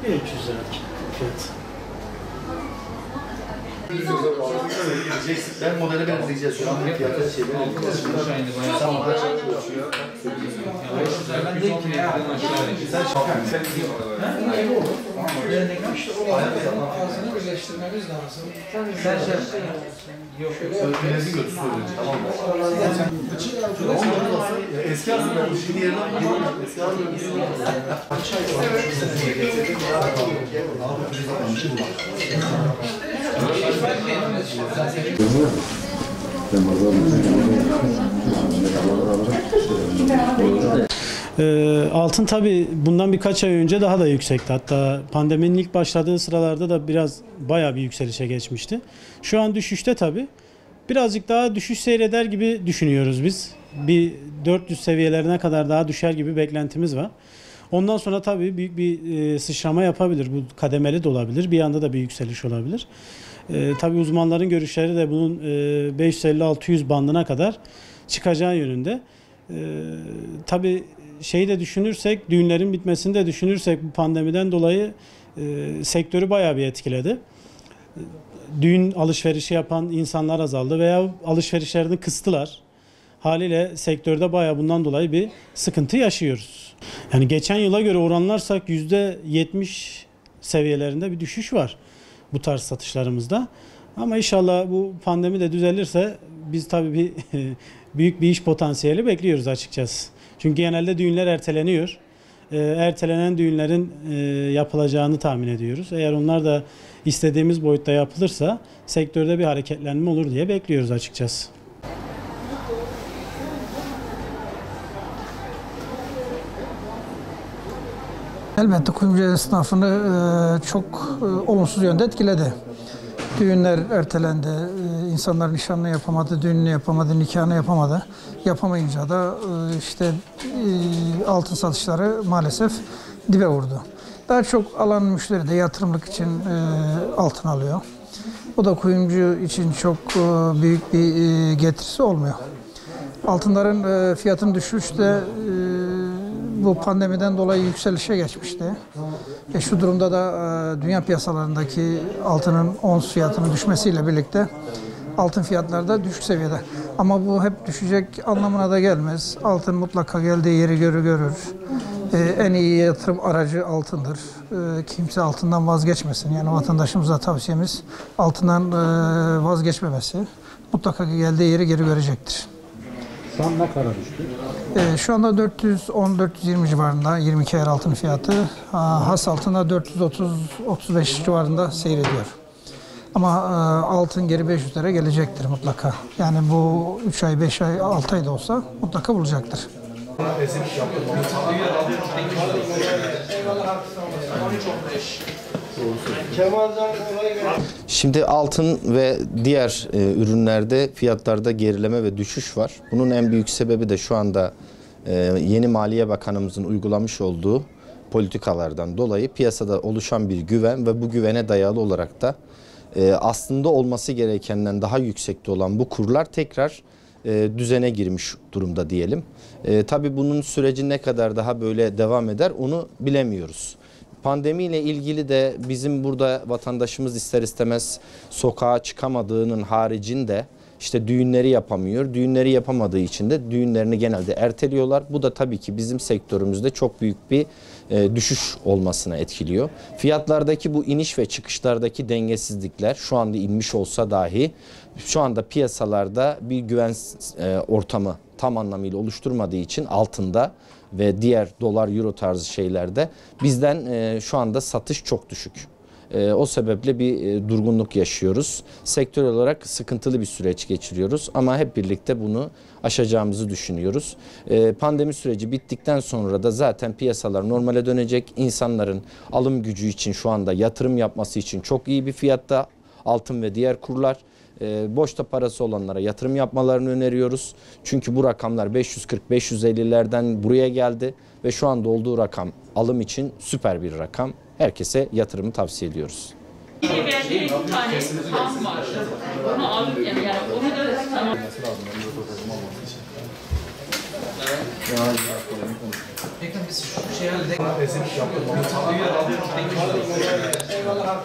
Evet. Ben modeli belirleyeceğiz şu an. Fiyatı şeyleri. Tamam. Ağzını birleştirmemiz lazım. Sen yok. Sözünüzü götür tamam mı? Eski aslında şimdi yerine eski Altın tabii bundan birkaç ay önce daha da yüksekti. Hatta pandeminin ilk başladığı sıralarda da bayağı bir yükselişe geçmişti. Şu an düşüşte tabii. Birazcık daha düşüş seyreder gibi düşünüyoruz biz. Bir 400 seviyelerine kadar daha düşer gibi beklentimiz var. Ondan sonra tabii büyük bir sıçrama yapabilir. Bu kademeli de olabilir. Bir anda da bir yükseliş olabilir. Tabii uzmanların görüşleri de bunun 550-600 bandına kadar çıkacağı yönünde. Tabii şeyi de düşünürsek, düğünlerin bitmesini de düşünürsek bu pandemiden dolayı sektörü bayağı bir etkiledi. Düğün alışverişi yapan insanlar azaldı veya alışverişlerini kıstılar. Haliyle sektörde bayağı bundan dolayı bir sıkıntı yaşıyoruz. Yani geçen yıla göre oranlarsak %70 seviyelerinde bir düşüş var bu tarz satışlarımızda. Ama inşallah bu pandemi de düzelirse biz tabii büyük bir iş potansiyeli bekliyoruz açıkçası. Çünkü genelde düğünler erteleniyor. Ertelenen düğünlerin yapılacağını tahmin ediyoruz. Eğer onlar da istediğimiz boyutta yapılırsa sektörde bir hareketlenme olur diye bekliyoruz açıkçası. Elbette kuyumcu esnafını çok olumsuz yönde etkiledi. Düğünler ertelendi, insanlar nişanını yapamadı, düğününü yapamadı, nikahını yapamadı. Yapamayınca da işte altın satışları maalesef dibe vurdu. Daha çok alan müşteri de yatırımlık için altın alıyor. O da kuyumcu için çok büyük bir getirisi olmuyor. Altınların fiyatının düşüşü de bu pandemiden dolayı yükselişe geçmişti. Şu durumda da dünya piyasalarındaki altının ons fiyatının düşmesiyle birlikte altın fiyatları da düşük seviyede. Ama bu hep düşecek anlamına da gelmez. Altın mutlaka geldiği yeri görür. En iyi yatırım aracı altındır. Kimse altından vazgeçmesin. Yani vatandaşımıza tavsiyemiz altından vazgeçmemesi. Mutlaka geldiği yeri geri görecektir. Şu an ne kadar düştü? Şu anda 410-420 civarında 22 ayar altın fiyatı. Has altında 430-35 civarında seyrediyor. Ama altın geri 500'lere gelecektir mutlaka. Yani bu 3 ay, 5 ay, 6 ay da olsa mutlaka bulacaktır. Şimdi altın ve diğer ürünlerde fiyatlarda gerileme ve düşüş var. Bunun en büyük sebebi de şu anda yeni Maliye Bakanımızın uygulamış olduğu politikalardan dolayı piyasada oluşan bir güven ve bu güvene dayalı olarak da aslında olması gerekenden daha yüksekte olan bu kurlar tekrar düzene girmiş durumda diyelim. Tabii bunun süreci ne kadar daha böyle devam eder onu bilemiyoruz. Pandemiyle ilgili de bizim burada vatandaşımız ister istemez sokağa çıkamadığının haricinde işte düğünleri yapamıyor. Düğünleri yapamadığı için de düğünlerini genelde erteliyorlar. Bu da tabii ki bizim sektörümüzde çok büyük bir düşüş olmasına etkiliyor. Fiyatlardaki bu iniş ve çıkışlardaki dengesizlikler şu anda inmiş olsa dahi şu anda piyasalarda bir güven ortamı tam anlamıyla oluşturmadığı için altında ve diğer dolar, euro tarzı şeylerde bizden şu anda satış çok düşük. O sebeple bir durgunluk yaşıyoruz. Sektör olarak sıkıntılı bir süreç geçiriyoruz ama hep birlikte bunu aşacağımızı düşünüyoruz. Pandemi süreci bittikten sonra da zaten piyasalar normale dönecek. İnsanların alım gücü için şu anda yatırım yapması için çok iyi bir fiyatta altın ve diğer kurlar. Boşta parası olanlara yatırım yapmalarını öneriyoruz. Çünkü bu rakamlar 540-550'lerden buraya geldi ve şu anda olduğu rakam alım için süper bir rakam. Herkese yatırımı tavsiye ediyoruz. Bir tane tam var. Onu alırken yani onu da Peki biz şu şey halde ezip yapalım. Eyvallah.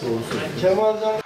13-15. Kemal'den